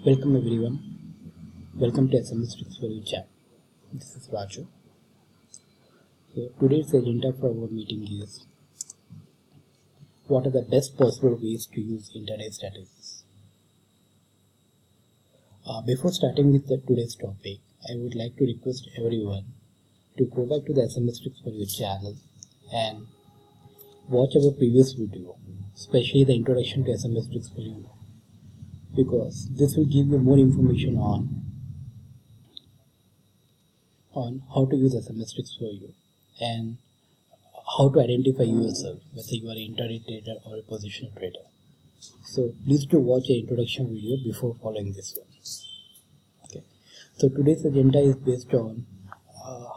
Welcome everyone. Welcome to SmSTricks4U channel. This is Raju. So today's agenda for our meeting is what are the best possible ways to use intraday strategies. Before starting with today's topic, I would like to request everyone to go back to the SmSTricks4U channel and watch our previous video, especially the introduction to SmSTricks4U, because this will give you more information on how to use SmSTricks4U and how to identify yourself, whether you are an intraday trader or a positional trader. So please do watch the introduction video before following this one. Okay. So today's agenda is based on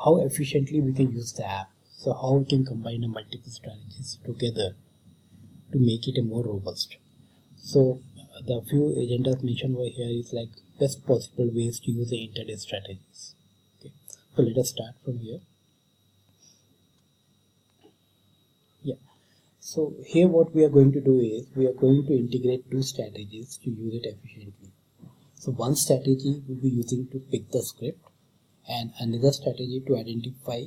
how efficiently we can use the app. So how we can combine the multiple strategies together to make it a more robust. So the few agendas mentioned over here is like best possible ways to use the intraday strategies. Okay. So let us start from here. Yeah. So here what we are going to do is we are going to integrate two strategies to use it efficiently. So one strategy will be using to pick the script and another strategy to identify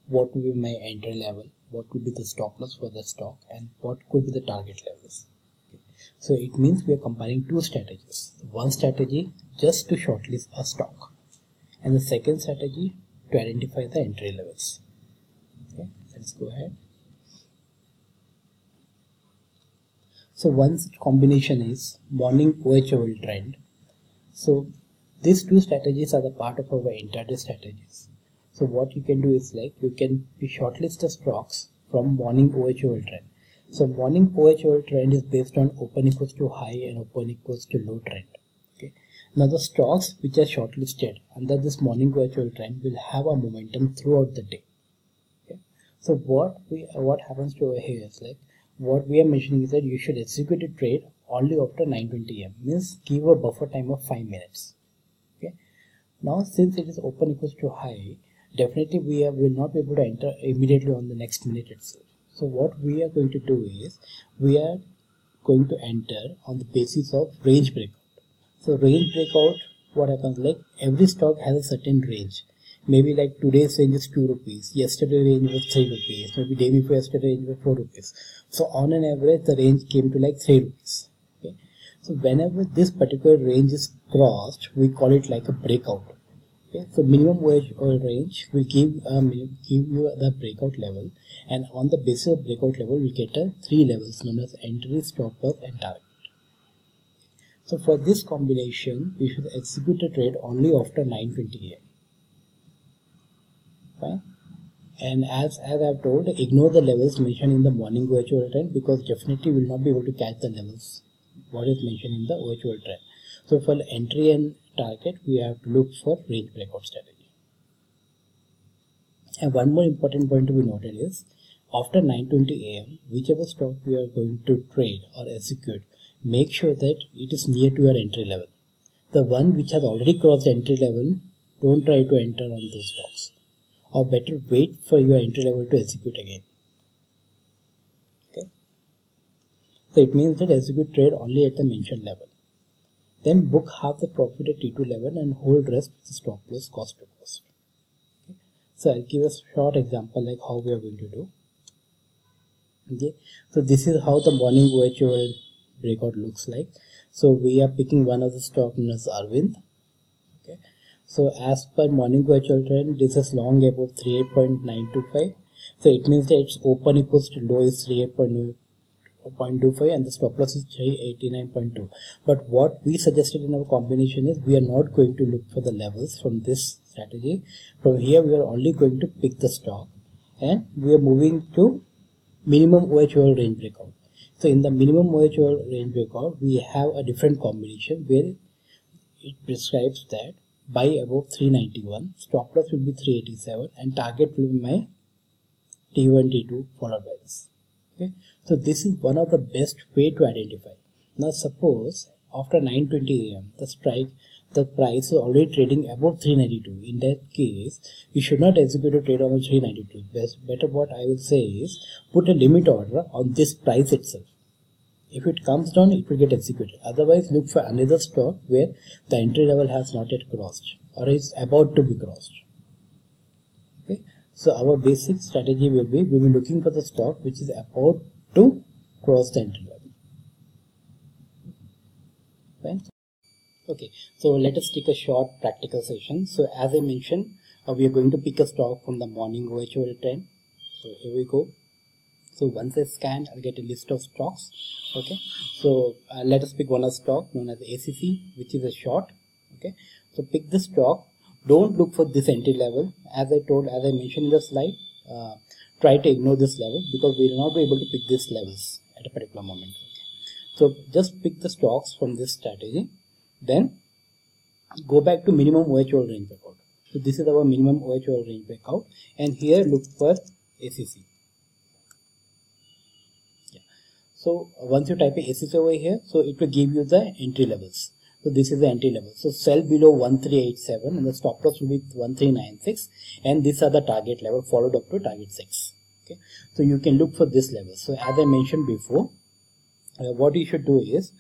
what will be my entry level, what could be the stop loss for the stock, and what could be the target levels. Okay. So it means we are combining two strategies. One strategy just to shortlist a stock, and the second strategy to identify the entry levels. Okay, let's go ahead. So one such combination is morning OHOL trend. So these two strategies are the part of our intraday strategies. So what you can do is like you can shortlist the stocks from morning OHOL trend. So morning OHOL trend is based on open equals to high and open equals to low trend. Okay. Now the stocks which are shortlisted under this morning OHOL trend will have a momentum throughout the day. Okay. So what happens to over here is like what we are mentioning is that you should execute a trade only after 9:20 am. Means give a buffer time of 5 minutes. Okay. Now since it is open equals to high, definitely we will not be able to enter immediately on the next minute itself. So what we are going to do is we are going to enter on the basis of range breakout. So range breakout, what happens like every stock has a certain range. Maybe like today's range is 2 rupees, yesterday range was 3 rupees, maybe day before yesterday range was 4 rupees. So on an average the range came to like 3 rupees. Okay. So whenever this particular range is crossed, we call it like a breakout. Okay. So minimum OHOL range will give you the breakout level, and on the basis of breakout level we get a 3 levels known as entry, stop loss and target. So for this combination we should execute a trade only after 9:20 am. Fine. And as I have told, ignore the levels mentioned in the morning OHOL trend, because definitely we will not be able to catch the levels what is mentioned in the OHOL trend. So for entry and target we have to look for range breakout strategy. And one more important point to be noted is after 9:20 am whichever stock we are going to trade or execute, make sure that it is near to your entry level. The one which has already crossed the entry level, don't try to enter on those stocks, or better wait for your entry level to execute again. Okay. So it means that execute trade only at the mentioned level. Then book half the profit at T2 level and hold rest with the stop loss cost to cost. Okay. So I'll give a short example like how we are going to do. Okay. So this is how the morning OHOL breakout looks like. So we are picking one of the stock known as Arvind. Okay. So as per morning OHOL trend, this is long above 38.925. So it means that its open equals to low is 38.25 and the stop loss is 389.2. But what we suggested in our combination is we are not going to look for the levels from this strategy. From here we are only going to pick the stock and we are moving to minimum OHOL range breakout. So in the minimum OHOL range breakout we have a different combination where it prescribes that buy above 391, stop loss will be 387 and target will be my T1, T2 followed by this. Okay. So this is one of the best way to identify. Now suppose after 9:20 am the price is already trading above 392. In that case you should not execute a trade on 392. Better what I will say is put a limit order on this price itself. If it comes down, it will get executed. Otherwise, look for another stock where the entry level has not yet crossed or is about to be crossed. Okay. So our basic strategy will be, we will be looking for the stock which is about to cross the entry level. Fine. Okay, so let us take a short practical session. So as I mentioned, we are going to pick a stock from the morning virtual trend. So here we go. So once I scan, I'll get a list of stocks. Okay, so let us pick one stock known as ACC, which is a short. Okay, so pick the stock. Don't look for this entry level. As I mentioned in the slide, try to ignore this level because we will not be able to pick these levels at a particular moment. Okay. So just pick the stocks from this strategy. Then go back to minimum virtual range breakout. So this is our minimum virtual range breakout, and here look for ACC. Yeah. So once you type ACC over here, so it will give you the entry levels. So this is the entry level. So sell below 1387 and the stop loss will be 1396, and these are the target level followed up to target 6. Okay. So you can look for this level. So as I mentioned before, what you should do is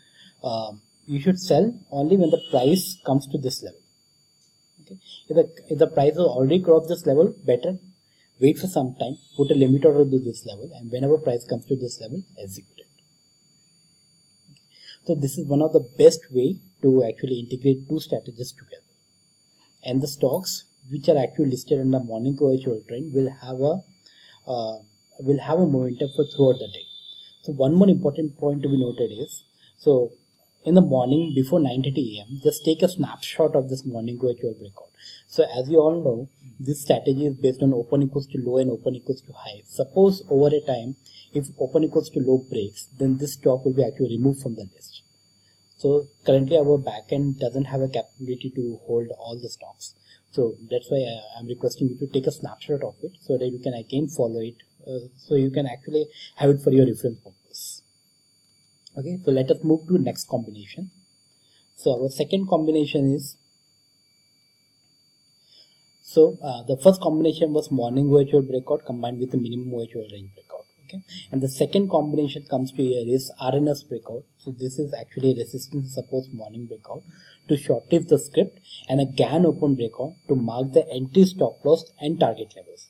you should sell only when the price comes to this level. Okay. If the price has already crossed this level, better wait for some time, put a limit order to this level, and whenever price comes to this level, execute it. Okay. So this is one of the best way to actually integrate two strategies together. And the stocks which are actually listed in the morning virtual trend will have a momentum for throughout the day. So one more important point to be noted is, so in the morning before 9:30 AM, just take a snapshot of this morning virtual breakout. So as you all know, this strategy is based on open equals to low and open equals to high. Suppose over a time, if open equals to low breaks, then this stock will be actually removed from the list. So currently our backend doesn't have a capability to hold all the stocks. So that's why I'm requesting you to take a snapshot of it so that you can again follow it. So you can actually have it for your reference purpose. Okay, so let us move to next combination. So our second combination is, the first combination was morning virtual breakout combined with the minimum virtual range breakout. Okay, and the second combination comes to here is RNS breakout. So this is actually resistance support morning breakout to shortlist the script, and a GAN open breakout to mark the entry, stop loss and target levels.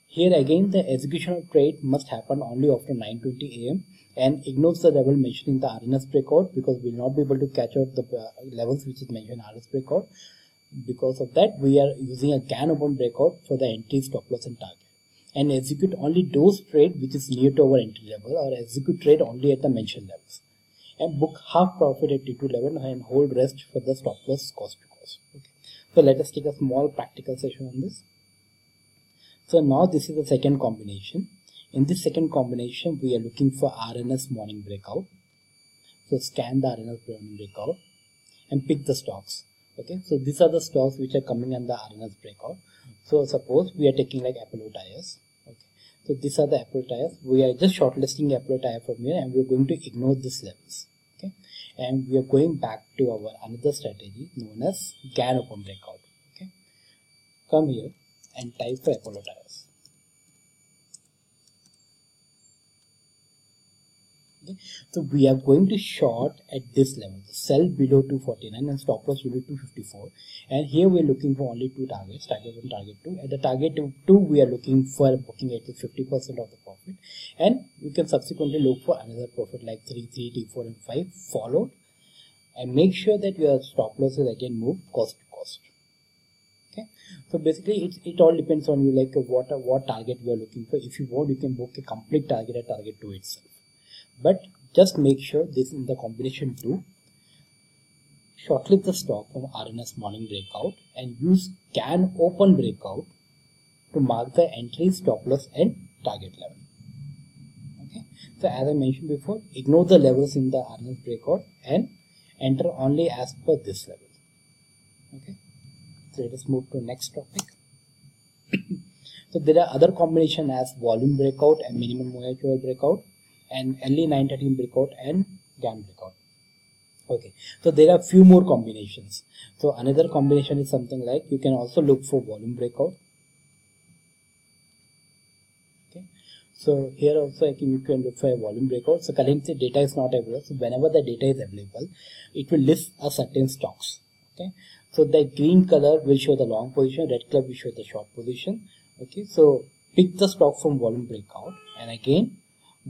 Here again, the execution of trade must happen only after 9:20 AM and ignores the level mentioned in the RNS breakout because we will not be able to catch out the levels which is mentioned in RNS breakout. Because of that, we are using a GAN open breakout for the entry, stop loss and target, and execute only those trade which is near to our entry level, or execute trade only at the mentioned levels, and book half profit at T2 level and hold rest for the stop loss cost to cost. Okay. So let us take a small practical session on this. So now this is the second combination. In this second combination, we are looking for RNS morning breakout. So scan the RNS morning breakout and pick the stocks. Okay, so these are the stocks which are coming on the RNS breakout. So suppose we are taking like Apollo tires. Okay, so these are the Apollo tires. We are just shortlisting Apollo tire from here, and we are going to ignore these levels. Okay, and we are going back to our another strategy known as GAN open breakout. Okay, come here and type for Apollo tires. Okay. So we are going to short at this level, sell below 249 and stop loss will be 254, and here we are looking for only two targets, target 1, target 2. At the target 2 we are looking for booking at least 50% of the profit, and you can subsequently look for another profit like 3, T4 and 5 followed, and make sure that your stop loss is again moved cost to cost. Okay, so basically it all depends on you, like what target you are looking for. If you want, you can book a complete target at target 2 itself, but just make sure this in the combination 2, shortlist the stock from RNS morning breakout and use GAN open breakout to mark the entry, stop loss and target level. Okay, so as I mentioned before, ignore the levels in the RNS breakout and enter only as per this level. Okay, so let us move to next topic. So there are other combination as volume breakout and minimum virtual breakout, and early 9:13 breakout and GAN breakout. Okay, so there are few more combinations. So another combination is something like, you can also look for volume breakout. Okay, So here also you can look for a volume breakout. So currently data is not available. So whenever the data is available, it will list a certain stocks. Okay. So the green color will show the long position, red color will show the short position. Okay. So pick the stock from volume breakout and again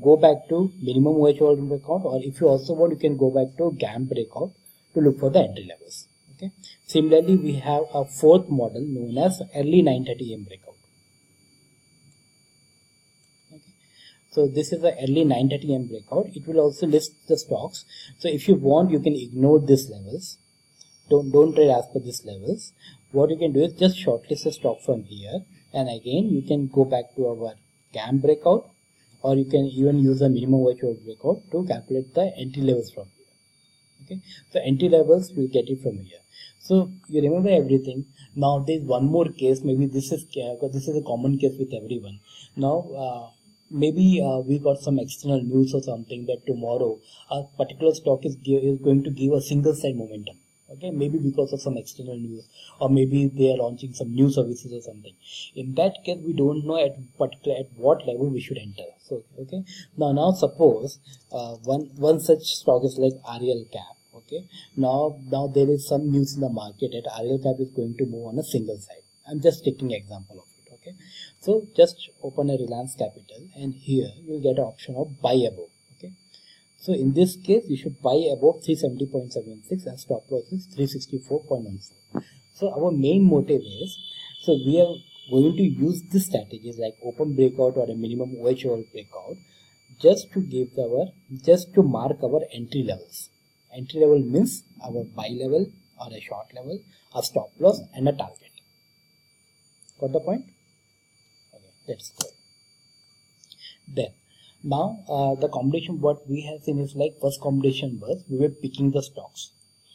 go back to minimum OH volume breakout, or if you also want, you can go back to GAM breakout to look for the entry levels. Okay. Similarly, we have a fourth model known as early 9:30 AM breakout. Okay. So this is the early 9:30 AM breakout. It will also list the stocks. So if you want, you can ignore these levels. Don't trade as per these levels. What you can do is just shortlist the stock from here, and again you can go back to our GAM breakout, or you can even use a minimum OH breakout to calculate the entry levels from here. Okay, so entry levels we get it from here. So you remember everything. Now there is one more case. Maybe this is a common case with everyone. Now maybe we got some external news or something that tomorrow a particular stock is going to give a single side momentum. Okay, maybe because of some external news, or maybe they are launching some new services or something. In that case, we don't know at what level we should enter. So okay, now suppose one such stock is like RL Cap. Okay, now there is some news in the market that RL Cap is going to move on a single side. I'm just taking an example of it. Okay, so just open a Reliance Capital, and here you'll get an option of buy above. Okay. So in this case, you should buy above 370.76 and stop loss is 364.14. So our main motive is, so we are going to use these strategies like open breakout or a minimum OH breakout just to mark our entry levels. Entry level means our buy level or a short level, a stop loss and a target. Got the point? Okay, let's go. Then now the combination what we have seen is like first combination was we were picking the stocks,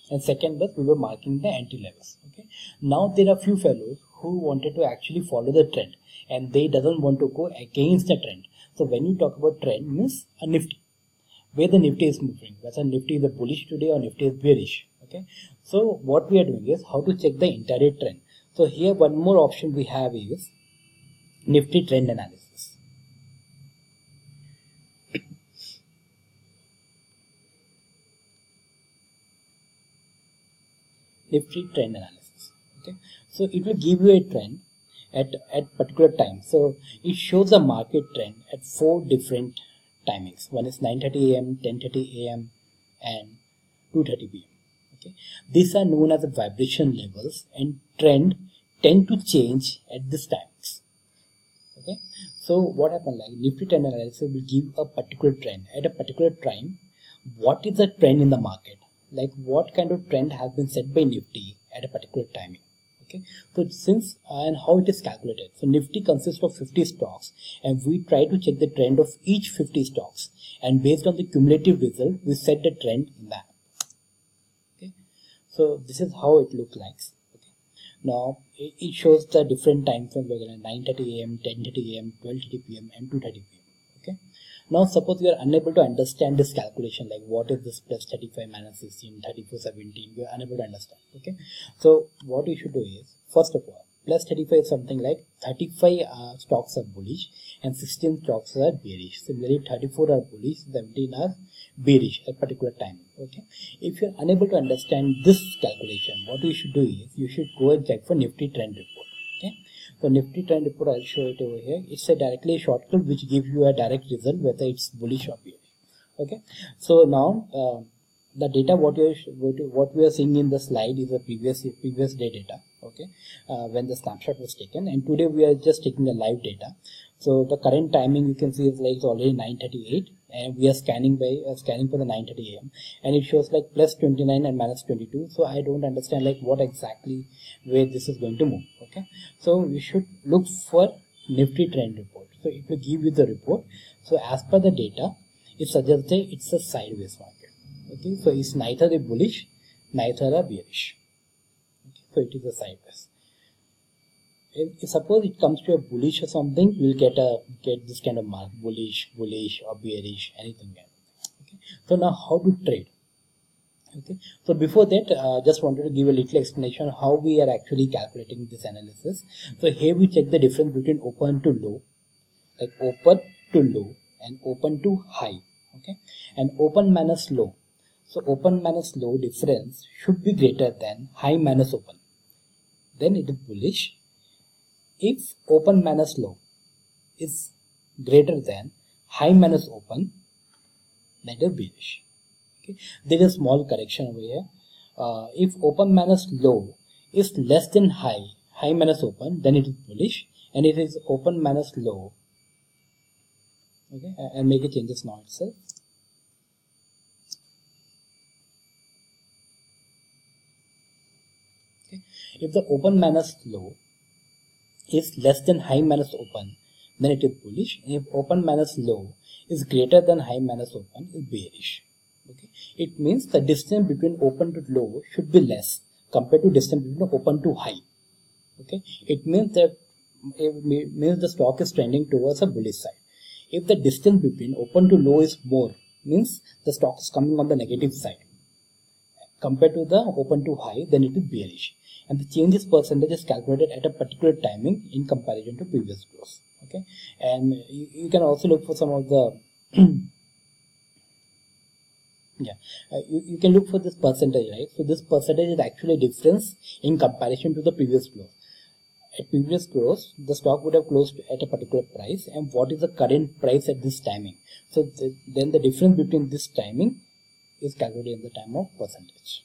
and second was we were marking the entry levels. Okay, now there are few fellows who wanted to actually follow the trend and they doesn't want to go against the trend. So when you talk about trend means a Nifty, where the Nifty is moving, whether Nifty is a bullish today or Nifty is bearish. Okay, so what we are doing is how to check the intraday trend. So here one more option we have is Nifty trend analysis. Nifty trend analysis. Okay, so it will give you a trend at particular time. So it shows the market trend at 4 different timings. One is 9:30 AM, 10:30 AM, and 2:30 PM. Okay, these are known as the vibration levels, and trend tend to change at these times. Okay, so what happens like Nifty trend analysis will give a particular trend at a particular time. What is the trend in the market? Like what kind of trend has been set by Nifty at a particular timing. Okay, so since and how it is calculated. So Nifty consists of 50 stocks, and we try to check the trend of each 50 stocks, and based on the cumulative result we set the trend in that. Okay, so this is how it looks like. Okay, now it shows the different time frames like 9:30 AM, 10:30 AM, 12:30 PM, and 2:30 PM. Okay. Now suppose you are unable to understand this calculation, like what is this plus 35 minus 16, 34, 17, you are unable to understand. Okay, so what you should do is, first of all, plus 35 is something like 35 stocks are bullish and 16 stocks are bearish. Similarly 34 are bullish, 17 are bearish at particular time. Okay, if you are unable to understand this calculation, what you should do is you should go and check for Nifty trend report. Okay, so Nifty trend report, I'll show it over here. It's directly a shortcut which gives you a direct result whether it's bullish or bearish. Okay, so now the data what we are seeing in the slide is the previous day data. Okay, when the snapshot was taken, and today we are just taking the live data. So the current timing you can see is like it's already 9:38, and we are scanning for the 9:30 AM, and it shows like plus 29 and minus 22. So I don't understand like what exactly where this is going to move. Okay, so you should look for Nifty trend report. So it will give you the report. So as per the data, it suggests that it's a sideways market. Okay, so it's neither a bullish, neither a bearish. Okay, so it is a sideways. If suppose it comes to a bullish or something, we'll get this kind of mark, bullish or bearish, anything. Okay, so now how to trade? Okay, so before that, just wanted to give a little explanation how we are actually calculating this analysis. So here we check the difference between open to low. Like open to low and open to high. Okay, and open minus low. So open minus low difference should be greater than high minus open. Then it is bullish. If open minus low is greater than high minus open, that is bearish. Okay, there is a small correction over here. If open minus low is less than high minus open, then it is bullish, and it is open minus low. Okay, and make a changes now itself. Okay, if the open minus low is less than high minus open, then it is bullish. And if open minus low is greater than high minus open, is bearish. Okay, it means the distance between open to low should be less compared to distance between open to high. Okay, it means that the stock is trending towards a bullish side. If the distance between open to low is more, means the stock is coming on the negative side compared to the open to high, then it is bearish. And the changes percentage is calculated at a particular timing in comparison to previous close. Okay, and you can also look for some of the you can look for this percentage, right? So this percentage is actually difference in comparison to the previous close. At previous close, the stock would have closed at a particular price, and what is the current price at this timing? So then the difference between this timing is calculated in the time of percentage.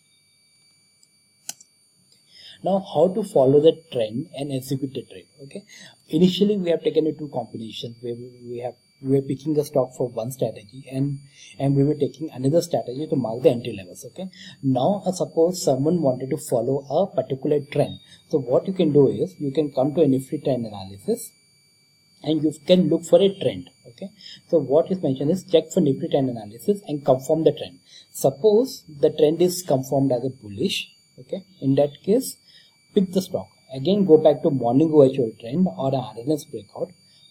Now, how to follow the trend and execute the trade? Okay, initially we have taken two combinations where we were picking a stock for one strategy, and we were taking another strategy to mark the entry levels. Okay, now suppose someone wanted to follow a particular trend. So what you can do is you can come to a Nifty trend analysis and you can look for a trend. Okay, so what is mentioned is check for Nifty trend analysis and confirm the trend. Suppose the trend is confirmed as a bullish. Okay, in that case, pick the stock. Again, go back to morning OHL trend or a RNS breakout.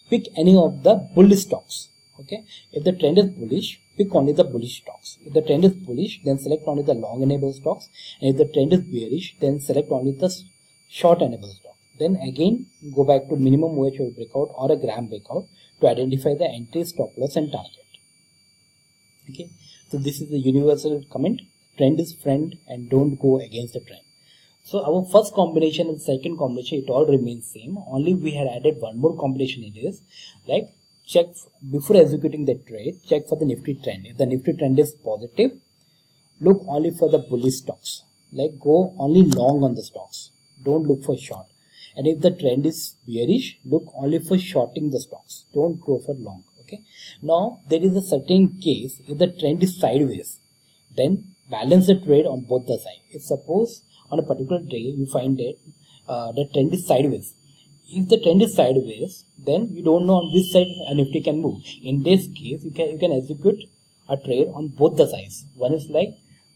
Pick any of the bullish stocks. Okay, if the trend is bullish, pick only the bullish stocks. If the trend is bullish, then select only the long enable stocks, and if the trend is bearish, then select only the short enable stock. Then again go back to minimum OHL breakout or a gram breakout to identify the entry, stop loss and target. Okay, so this is the universal comment: trend is friend and don't go against the trend. So our first combination and second combination, it all remains same. Only we had added one more combination. It is like check before executing the trade, check for the Nifty trend. If the Nifty trend is positive, look only for the bullish stocks. Like go only long on the stocks. Don't look for short. And if the trend is bearish, look only for shorting the stocks. Don't go for long. Okay. Now there is a certain case if the trend is sideways, then balance the trade on both the sides. If suppose on a particular day you find that the trend is sideways. If the trend is sideways, then you don't know on which side a Nifty can move. In this case, you can execute a trade on both the sides. One is like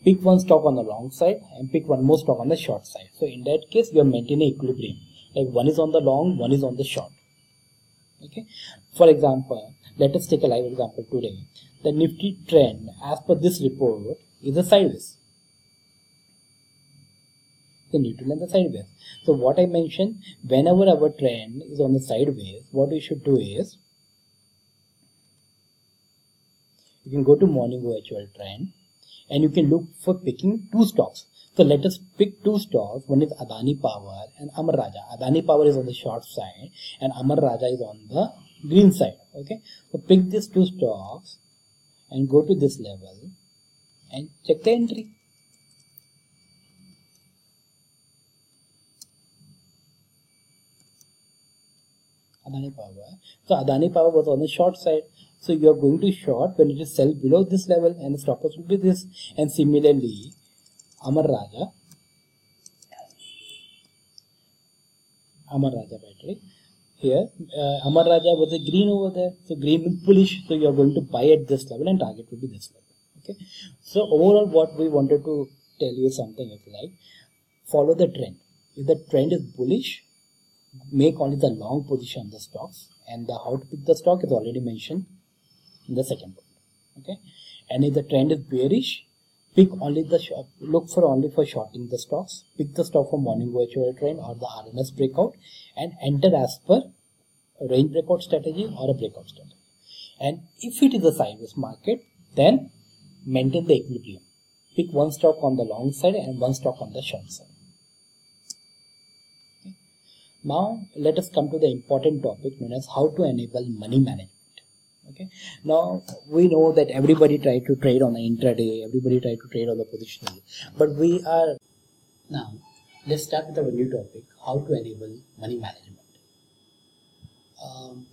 pick one stock on the long side and pick one more stock on the short side. So in that case, you are maintaining equilibrium. Like one is on the long, one is on the short. Okay. For example, let us take a live example today. The Nifty trend, as per this report, is a sideways. The neutral and the sideways. So what I mentioned, whenever our trend is on the sideways, what we should do is you can go to morning OHL trend and you can look for picking two stocks. So let us pick two stocks. One is Adani Power and Amar Raja. Adani Power is on the short side and Amar Raja is on the green side. Okay, so pick these two stocks and go to this level and check the entry. Adani Power. So Adani Power was on the short side. So you are going to short when it is sell below this level, and the stop loss will be this. And similarly, Amar Raja battery. Here, Amar Raja was a green over there. So green is bullish. So you are going to buy at this level and target will be this level. Okay. So overall, what we wanted to tell you something is like follow the trend. If the trend is bullish, make only the long position on the stocks, and the how to pick the stock is already mentioned in the second point. Okay, and if the trend is bearish, pick only the look for only for shorting the stocks. Pick the stock for morning OHL trend or the RNS breakout and enter as per a range breakout strategy or a breakout strategy. And if it is a sideways market, then maintain the equilibrium. Pick one stock on the long side and one stock on the short side. Okay. Now let us come to the important topic known as how to enable money management. Okay. Now we know that everybody try to trade on the intraday, everybody try to trade on the positional, but now let's start with our new topic, how to enable money management.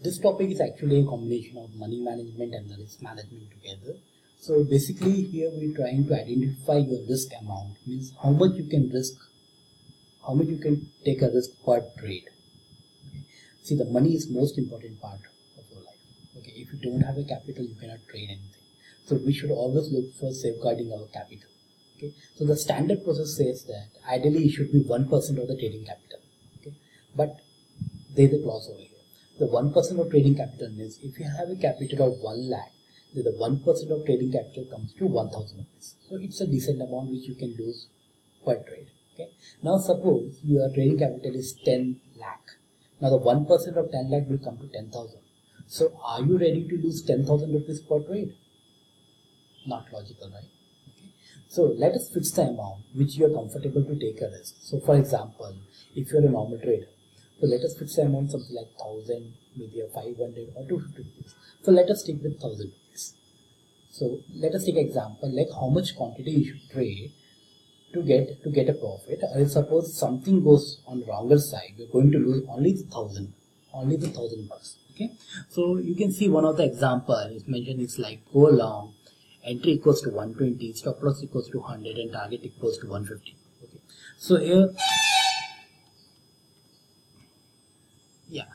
This topic is actually a combination of money management and the risk management together. So basically here we're trying to identify your risk amount, means how much you can risk, how much you can take a risk per trade. Okay. See, the money is most important part of your life. Okay, if you don't have a capital, you cannot trade anything. So we should always look for safeguarding our capital. Okay, so the standard process says that ideally it should be 1% of the trading capital. Okay, but there is a clause over here. The 1% of trading capital means if you have a capital of 1 lakh, then the 1% of trading capital comes to 1000 rupees. So it's a decent amount which you can lose per trade. Okay. Now suppose your trading capital is 10 lakh. Now the 1% of 10 lakh will come to 10,000. So are you ready to lose 10,000 rupees per trade? Not logical, right? Okay. So let us fix the amount which you are comfortable to take a risk. So for example, if you are a normal trader, so let us fix the amount something like 1000, maybe a 500 or 250 rupees. So let us stick with 1000 rupees. So let us take an example like how much quantity you should trade to get a profit. Or if suppose something goes on the wronger side, you're going to lose only the 1000 bucks. Okay. So you can see one of the example is mentioned is like go long, entry equals to 120, stop loss equals to 100, and target equals to 150. Okay. So here. Yeah,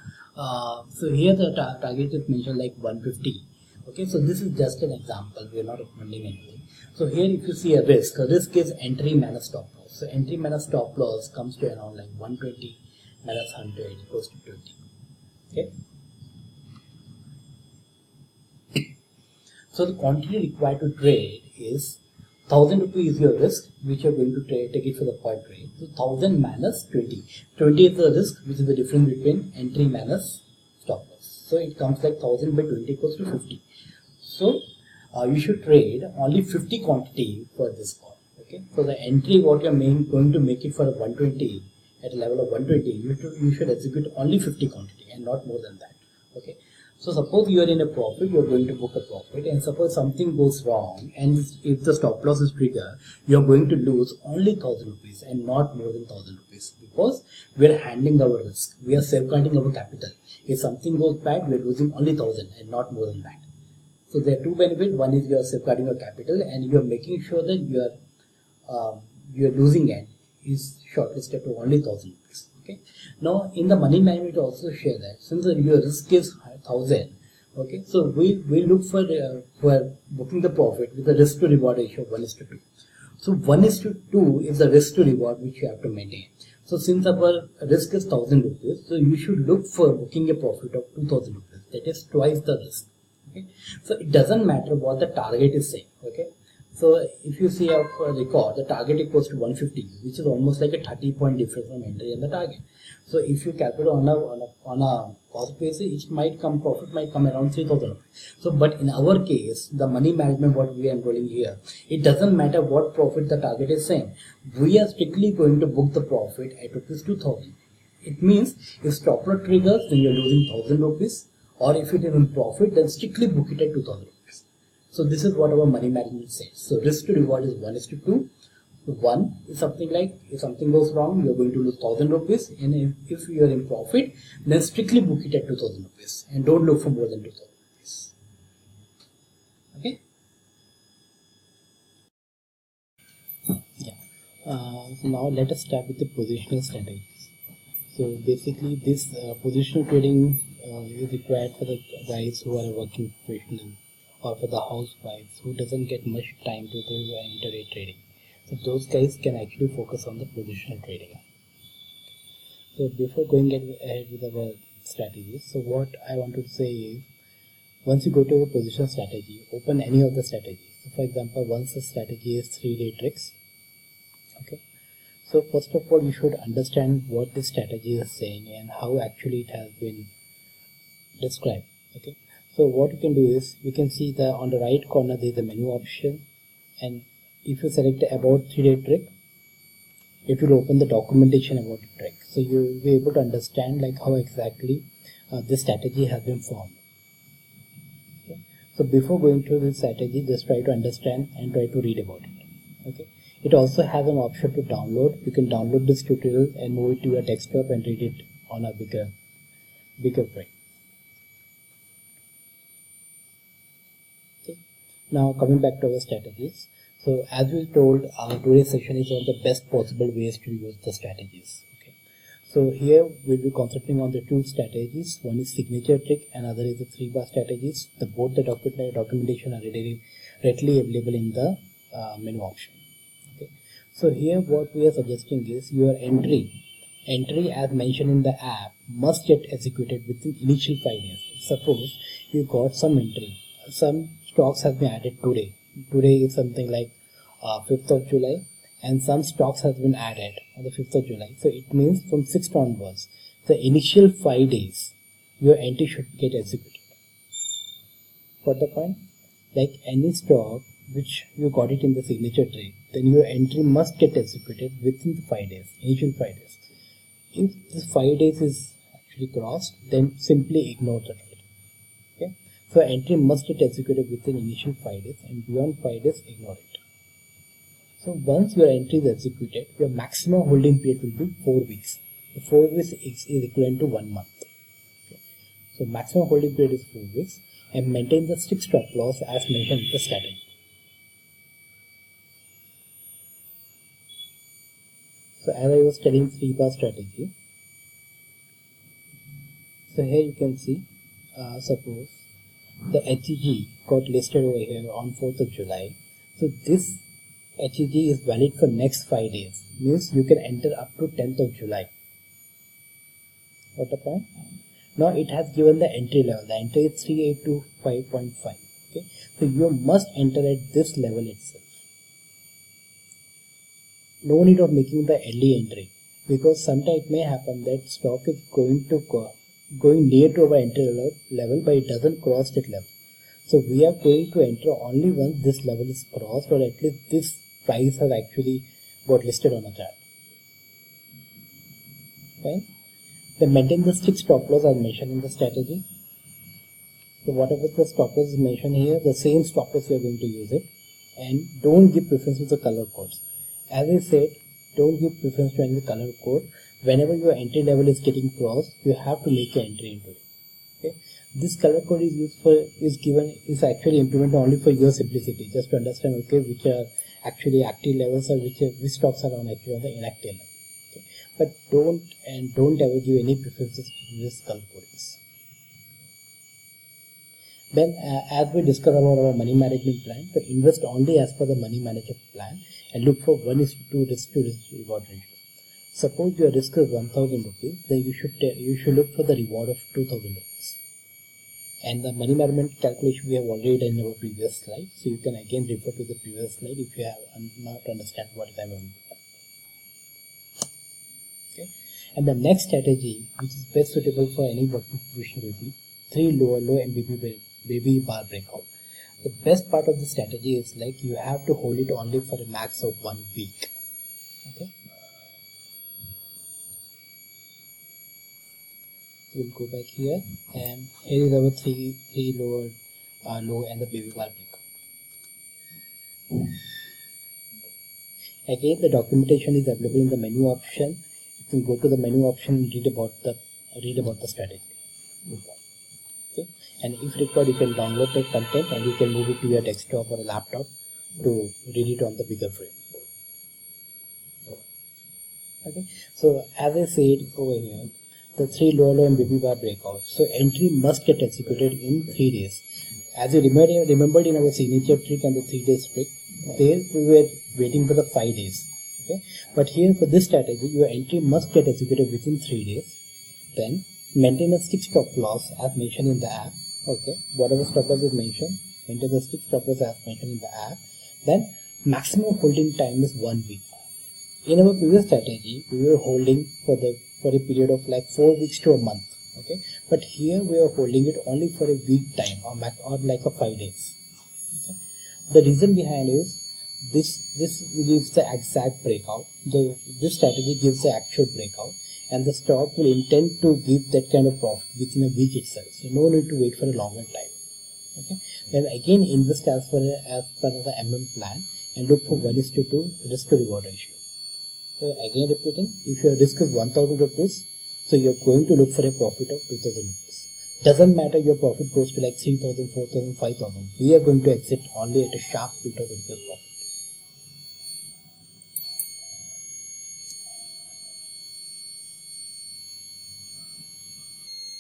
so here the target is mentioned like 150. Okay, so this is just an example. We are not recommending anything. So here, if you see a risk is entry minus stop loss. So entry minus stop loss comes to around like 120 minus 100 equals to 20. Okay. So the quantity required to trade is 1000 rupees is your risk, which you are going to take it for the per trade. So 1000 minus 20. 20 is the risk, which is the difference between entry minus stop loss. So it comes like 1000 by 20 equals to 50. So you should trade only 50 quantity for this call. Okay. So the entry what you are going to make it for 120 at a level of 120, you should execute only 50 quantity and not more than that. Okay. So suppose you are in a profit, you are going to book a profit, and suppose something goes wrong, and if the stop loss is triggered, you are going to lose only 1000 rupees and not more than 1000 rupees because we are handling our risk, we are safeguarding our capital. If something goes bad, we are losing only 1000 and not more than that. So there are two benefits. One is you are safeguarding your capital, and you are making sure that your losing end is shortlisted to only 1000 rupees. Okay. Now in the money management also share that since your risk is 1000, okay, so we look for booking the profit with a risk to reward ratio of 1:2. So 1:2 is the risk to reward which you have to maintain. So since our risk is 1000 rupees, so you should look for booking a profit of 2000 rupees. That is twice the risk. Okay, so it doesn't matter what the target is saying. Okay. So if you see our record, the target equals to 150, which is almost like a 30-point difference from entry and the target. So if you calculate on a cost basis, profit might come around 3000 rupees. So, but in our case, the money management what we are enrolling here, it doesn't matter what profit the target is saying. We are strictly going to book the profit at rupees 2000. It means if stop loss triggers, then you're losing 1000 rupees, or if it is in profit, then strictly book it at 2000 rupees. So this is what our money management says. So risk to reward is 1:2. 1 is something like if something goes wrong, you are going to lose 1000 rupees, and if you are in profit, then strictly book it at 2000 rupees and don't look for more than 2000 rupees. Okay. Yeah. So now let us start with the positional strategies. So basically, this positional trading is required for the guys who are working professional, or for the housewives who doesn't get much time to do intraday trading. So those guys can actually focus on the positional trading. So before going ahead with our strategies, so what I want to say is, once you go to a positional strategy, open any of the strategies. So for example, once the strategy is 3-day tricks. Okay. So first of all, you should understand what this strategy is saying and how actually it has been described. Okay. So what you can do is, you can see that on the right corner there is a menu option, and if you select the about 3-day trick, it will open the documentation about the trick. So you will be able to understand like how exactly this strategy has been formed. Okay. So before going through this strategy, just try to understand and try to read about it. Okay. It also has an option to download. You can download this tutorial and move it to your desktop and read it on a bigger frame. Okay. Now coming back to our strategies. So as we told, our today's session is on the best possible ways to use the strategies. Okay. So here we'll be concentrating on the two strategies. One is signature trick, and other is the 3-bar strategies. Both the documentation are readily available in the menu option. Okay. So here what we are suggesting is your entry as mentioned in the app must get executed within initial 5 days. Suppose you got some entry, some stocks have been added today. Today is something like 5th of July, and some stocks has been added on the 5th of July. So it means from 6th onwards, the initial 5 days, your entry should get executed. Got the point? Like any stock which you got it in the signature trade, then your entry must get executed within the 5 days, initial 5 days. If this 5 days is actually crossed, then simply ignore the trade. Okay? So entry must get executed within initial 5 days, and beyond 5 days, ignore it. So once your entry is executed, your maximum holding period will be 4 weeks. The 4 weeks is equivalent to 1 month. Okay. So maximum holding period is 4 weeks, and maintain the strict stop loss as mentioned in the strategy. So as I was telling 3-bar strategy, so here you can see, suppose the HEG got listed over here on 4th of July. So this HEG is valid for next 5 days. Means you can enter up to 10th of July. Got the point? Now it has given the entry level. The entry is 3825.5. Okay. So you must enter at this level itself. No need of making the early entry, because sometimes it may happen that stock is going near to our entry level, but it doesn't cross that level. So we are going to enter only once this level is crossed, or at least this price has actually got listed on a chart. Fine. Then maintain the strict stop loss as mentioned in the strategy. So whatever the stop loss is mentioned here, the same stop loss you are going to use it, and don't give preference to the color codes. As I said, don't give preference to any color code. Whenever your entry level is getting crossed, you have to make an entry into it. Okay. This color code is actually implemented only for your simplicity, just to understand which are actually active levels or which stocks are on the inactive level. Okay. But don't ever give any preferences to this color codings. Then as we discuss about our money management plan, to invest only as per the money management plan and look for 1:2 risk to reward ratio. Suppose your risk is 1000 rupees, then you should look for the reward of 2000 rupees. And the money management calculation we have already done in our previous slide, so you can again refer to the previous slide if you have not understand what I am doing. Okay. And the next strategy, which is best suitable for any working position, will be 3 low and baby bar breakout. The best part of the strategy is like you have to hold it only for a max of 1 week. Okay. We'll go back here, and here is our three low and the baby bar breakout. Again, the documentation is available in the menu option. You can go to the menu option and read about the strategy. Okay. And if required, you can download the content and you can move it to your desktop or a laptop to read it on the bigger frame. Okay. So as I said over here, the 3 low and baby bar breakout. So entry must get executed in 3 days. As you remembered in our signature trick and the 3 days trick, there we were waiting for the 5 days. Okay. But here for this strategy, your entry must get executed within 3 days. Then maintain a strict stop loss as mentioned in the app. Okay. Whatever stop loss is mentioned, maintain the strict stop loss as mentioned in the app. Then maximum holding time is 1 week. In our previous strategy, we were holding for a period of like 4 weeks to a month. Okay, but here we are holding it only for a week time or like a 5 days. Okay, the reason behind is this gives the exact breakout. This strategy gives the actual breakout, and the stock will intend to give that kind of profit within a week itself. So no need to wait for a longer time. Okay, then again invest as per the plan and look for 1:2 risk to reward ratio. So again repeating, if your risk is 1000 rupees, so you're going to look for a profit of 2000 rupees. Doesn't matter your profit goes to like 3000, 4000, 5000. We are going to exit only at a sharp 2000 rupees profit.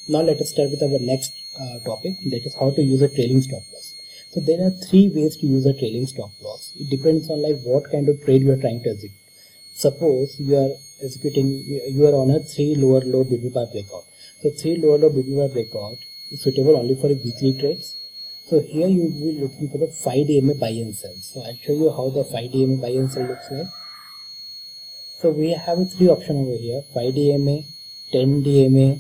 Now let us start with our next topic, that is how to use a trailing stop loss. So there are 3 ways to use a trailing stop loss. It depends on like what kind of trade you are trying to execute. Suppose you are on a 3 lower low BB bar breakout. So 3 lower low BB bar breakout is suitable only for weekly trades. So here you will be looking for the 5 DMA buy and sell. So I'll show you how the 5 DMA buy and sell looks like. So we have 3 options over here: 5 DMA, 10 DMA,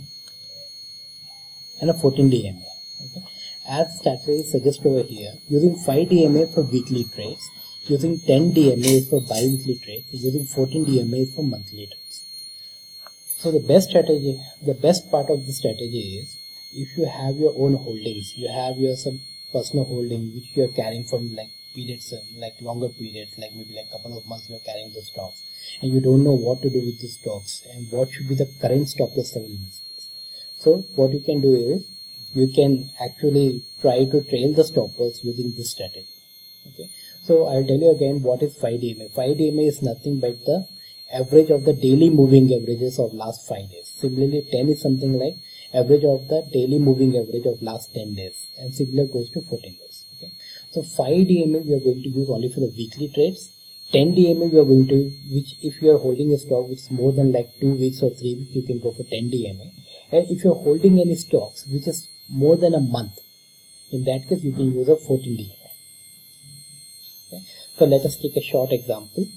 and a 14 DMA. Okay. As strategy suggests over here, using 5 DMA for weekly trades, using 10 DMA for bi-weekly trades, using 14 DMA for monthly trades. So the best part of the strategy is, if you have your own holdings, you have your some personal holding which you are carrying from like periods, like longer periods, like maybe like couple of months you are carrying the stocks, and you don't know what to do with the stocks and what should be the current stop loss level in this case. So what you can do is, you can actually try to trail the stop loss using this strategy. Okay. So I'll tell you again what is 5 DMA. 5 DMA is nothing but the average of the daily moving averages of last 5 days. Similarly, 10 is something like average of the daily moving average of last 10 days, and similar goes to 14 days. Okay. So 5 DMA we are going to use only for the weekly trades. 10 DMA we are going to, which if you are holding a stock which is more than like 2 weeks or 3 weeks, you can go for 10 DMA. And if you are holding any stocks which is more than a month, in that case you can use a 14 DMA. Okay. So let us take a short example.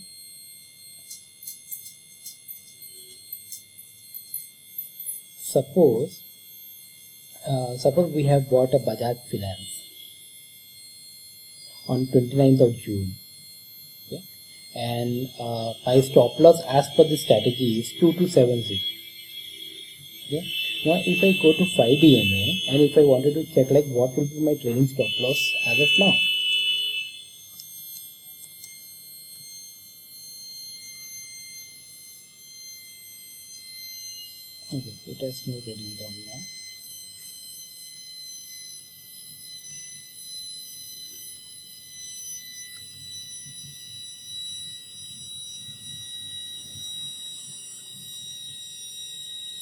Suppose we have bought a Bajaj Finance on 29th of June. Okay. And my stop loss as per the strategy is 2270. Okay. Now if I go to 5 DMA and if I wanted to check like what will be my trailing stop loss as of now. Okay, it has no trading down now.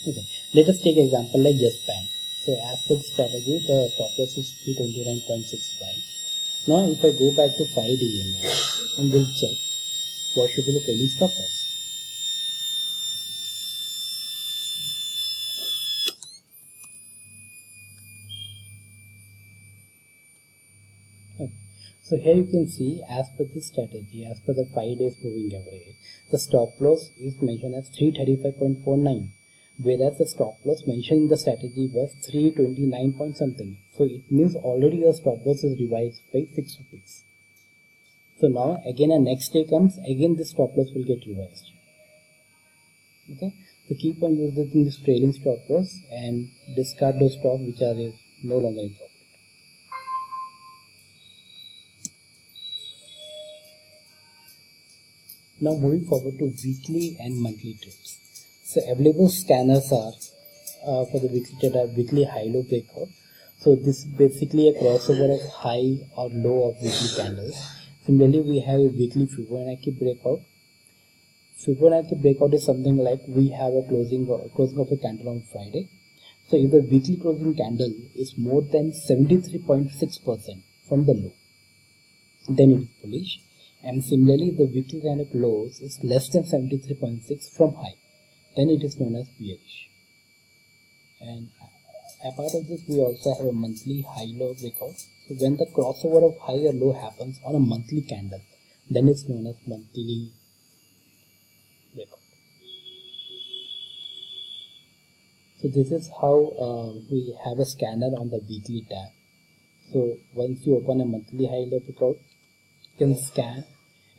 Okay, let us take example like Yes Bank. So as per the strategy, the stop loss is 329.65. Now if I go back to 5 DMA and we'll check what should be the trailing stop loss. Okay. So here you can see, as per this strategy, as per the 5 days moving average, the stop loss is mentioned as 335.49. Whereas the stop loss mentioned in the strategy was 329 point something. So it means already your stop loss is revised by 6 rupees. So now again a next day comes, again this stop loss will get revised. Okay. So keep on using this trailing stop loss and discard those stocks which are no longer in profit. Now moving forward to weekly and monthly trades. So available scanners are for the weekly trade are weekly high-low breakout. So this is basically a crossover of high or low of weekly candles. Similarly, we have a weekly Fibonacci breakout. Fibonacci breakout is something like we have a closing of a candle on Friday. So if the weekly closing candle is more than 73.6% from the low, then it is bullish. And similarly, the weekly candle close is less than 73.6 from high, then it is known as bearish. And apart of this, we also have a monthly high-low breakout. So when the crossover of high or low happens on a monthly candle, then it's known as monthly breakout. So this is how we have a scanner on the weekly tab. So once you open a monthly high low breakout, you can scan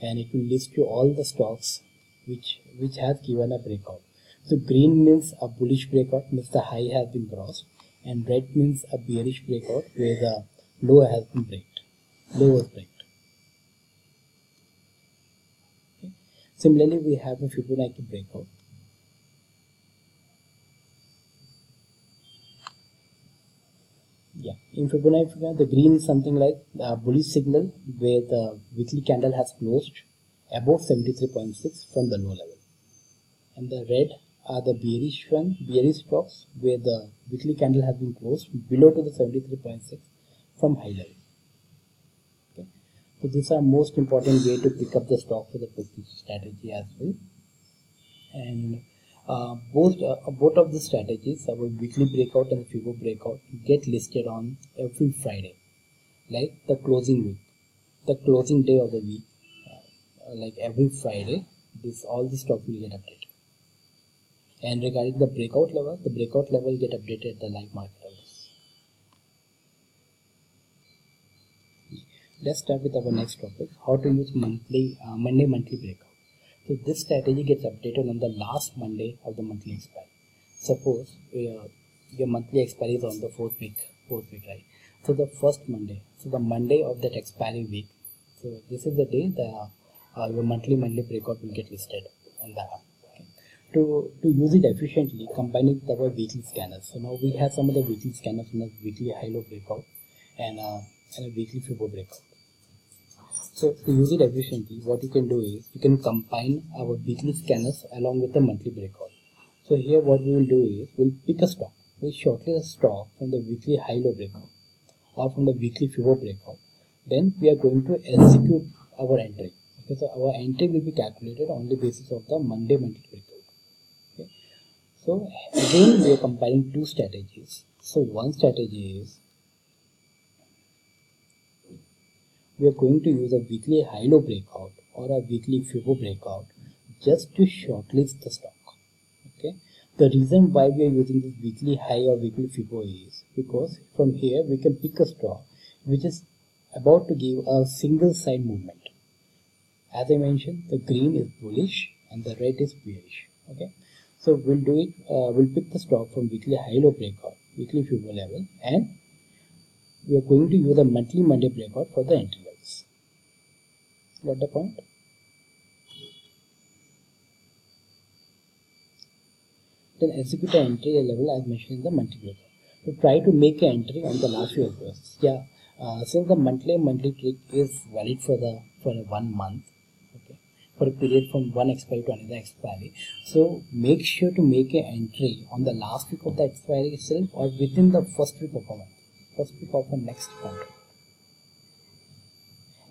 and it will list you all the stocks which has given a breakout. So green means a bullish breakout, means the high has been crossed, and red means a bearish breakout where the low has been low was breaked. Okay. Similarly, we have a Fibonacci breakout. Yeah, in Fibonacci, the green is something like a bullish signal where the weekly candle has closed above 73.6 from the low level, and the red are the bearish stocks where the weekly candle has been closed below to the 73.6 from high level. Okay, so these are most important way to pick up the stock for the position strategy as well. And both of the strategies, our weekly breakout and the Fibo breakout, get listed on every Friday, like the closing day of the week, like every Friday. All the stock will get updated. And regarding the breakout level get updated at the live market hours. Let's start with our next topic: how to use Monday monthly breakout. So this strategy gets updated on the last Monday of the monthly expiry. Suppose your monthly expiry is on the fourth week, right? So the first Monday, so the Monday of that expiry week, so this is the day your monthly breakout will get listed on the app. Okay. To use it efficiently, combine it with our weekly scanners. So now we have some of the weekly scanners in a weekly high-low breakout and a weekly Fibo breakout. So to use it efficiently, what you can do is you can combine our weekly scanners along with the monthly breakout. So here what we will do is we'll pick a stock. We'll shortlist a stock from the weekly high-low breakout or from the weekly Fibo breakout. Then we are going to execute our entry. Okay, so our entry will be calculated on the basis of the Monday monthly breakout. Okay. So again we are combining two strategies. So one strategy is we are going to use a weekly high-low breakout or a weekly Fibo breakout just to shortlist the stock. Okay. The reason why we are using this weekly high or weekly Fibo is because from here we can pick a stock which is about to give a single side movement. As I mentioned, the green is bullish and the red is bearish. Okay. So we'll do it. We'll pick the stock from weekly high-low breakout, weekly Fibo level, and we are going to use a monthly Monday breakout for the entry levels. Got the point? Then execute an entry level as mentioned in the monthly breakout. So try to make an entry on the last few hours. Yeah, since the monthly trick is valid for 1 month, okay, for a period from one expiry to another expiry. So make sure to make an entry on the last week of the expiry itself or within the first week of a month. First week of the next contract,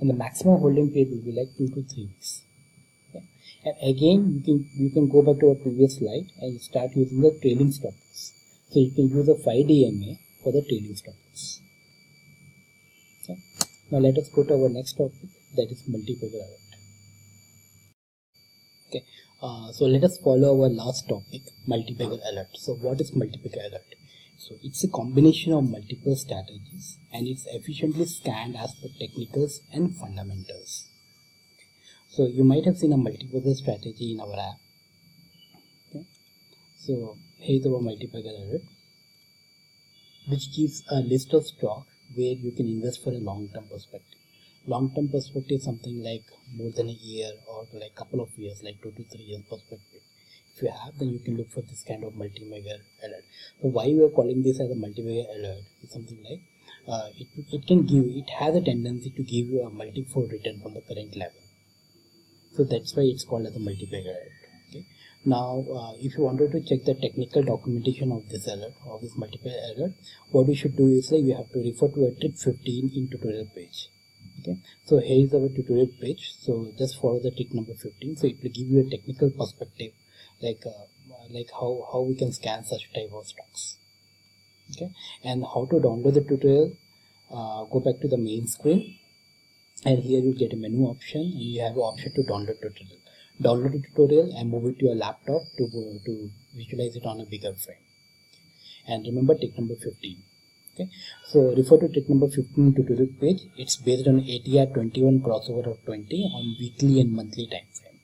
and the maximum holding period will be like 2 to 3 weeks. Okay. And again, you can go back to our previous slide and start using the trailing stop loss. So you can use a 5 DMA for the trailing stop loss. Okay. Now let us go to our next topic, that is multibagger alert. Okay. So let us follow our last topic, multibagger alert. So what is multibagger alert? So it's a combination of multiple strategies and it's efficiently scanned as per technicals and fundamentals. So you might have seen a multibagger strategy in our app. Okay. So here's our multibagger alert, which gives a list of stock where you can invest for a long-term perspective. Long-term perspective is something like more than a year or like a couple of years, like 2 to 3 years perspective. If you have, then you can look for this kind of multibagger alert. So why we are calling this as a multibagger alert is something like it has a tendency to give you a multi-fold return from the current level. So that's why it's called as a multibagger alert. Okay. Now, if you wanted to check the technical documentation of this alert, of this multibagger alert, what we should do is like we have to refer to a trick 15 in tutorial page. Okay. So here is our tutorial page. So just follow the trick number 15. So it will give you a technical perspective, like how we can scan such type of stocks. Okay, and how to download the tutorial. Go back to the main screen, and here you get a menu option, and you have an option to download tutorial. Download the tutorial and move it to your laptop to visualize it on a bigger frame. and remember tick number 15. Okay, so refer to tick number 15 tutorial page. It's based on ATR 21 crossover of 20 on weekly and monthly time frame.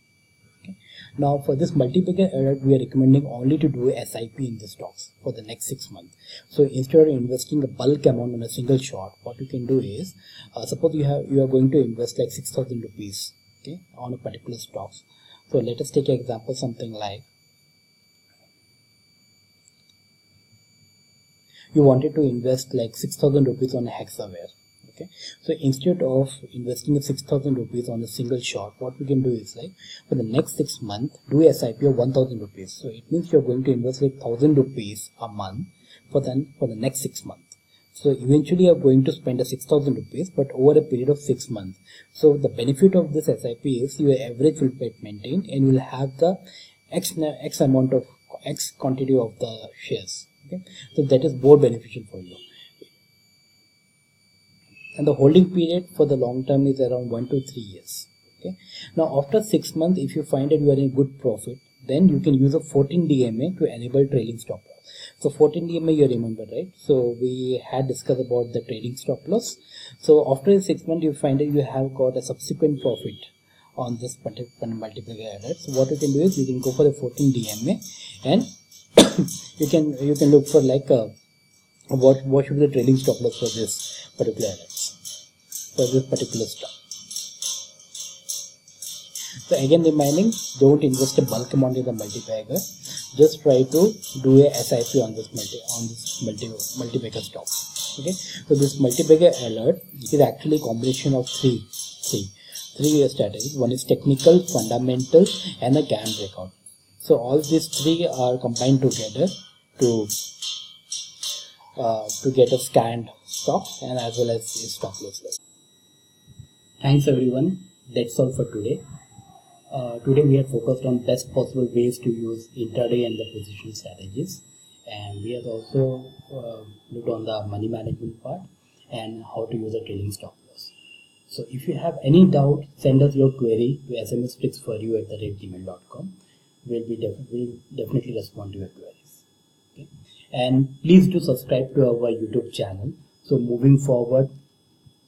Okay. Now for this multi-bagger alert, we are recommending only to do SIP in the stocks for the next 6 months. So instead of investing a bulk amount on a single shot, what you can do is, suppose you are going to invest like 6,000 rupees, okay, on a particular stocks. So let us take an example, something like you wanted to invest like 6,000 rupees on a Hexaware. Okay, so instead of investing 6,000 rupees on a single shot, what we can do is like for the next 6 months do a SIP of 1,000 rupees. So it means you're going to invest like 1,000 rupees a month for the next 6 months. So eventually you're going to spend a 6,000 rupees, but over a period of 6 months. So the benefit of this SIP is your average will be maintained, and you will have the X quantity of the shares. Okay, so that is more beneficial for you. And the holding period for the long term is around 1 to 3 years. Okay, now after 6 months, if you find that you are in good profit, then you can use a 14 DMA to enable trailing stop loss. So 14 DMA, you remember, right? So we had discussed about the trailing stop loss. So after 6 months, you find that you have got a subsequent profit on this particular multiplier alert. So what you can do is you can go for the 14 DMA, and you can look for like what should be the trailing stop loss for this particular alert, for this particular stock. So again reminding, don't invest a bulk amount in the multibagger. Just try to do a SIP on this multibagger stock. Okay, so this multibagger alert is actually a combination of three strategies. One is technical, fundamental, and a GAN breakout. So all these three are combined together to get a scanned stock and as well as a stop loss level. Thanks everyone. That's all for today. Today we have focused on best possible ways to use intraday and the positional strategies, and we have also looked on the money management part and how to use a trailing stop loss. So if you have any doubt, send us your query to SmSTricks4U@gmail.com. We'll definitely respond to your queries. Okay? And please do subscribe to our YouTube channel. So moving forward,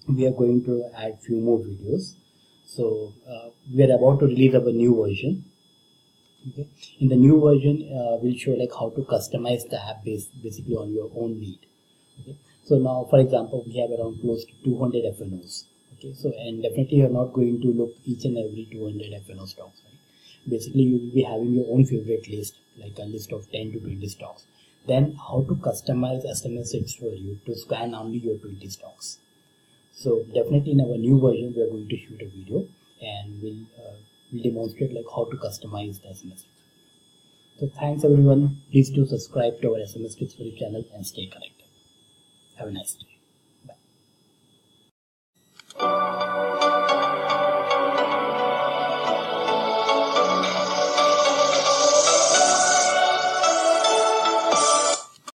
we are going to add few more videos. So we are about to release our new version. Okay, in the new version, we'll show like how to customize the app basically on your own need. Okay, so now for example, we have around close to 200 FNOs. Okay, so and definitely you're not going to look each and every 200 FNO stocks, right? Basically, you will be having your own favorite list, like a list of 10 to 20 stocks. Then how to customize SmSTricks4U to scan only your 20 stocks. So definitely in our new version, we are going to shoot a video and we'll demonstrate like how to customize the SmSTricks4U. So thanks everyone. Please do subscribe to our SmSTricks4U channel and stay connected. Have a nice day.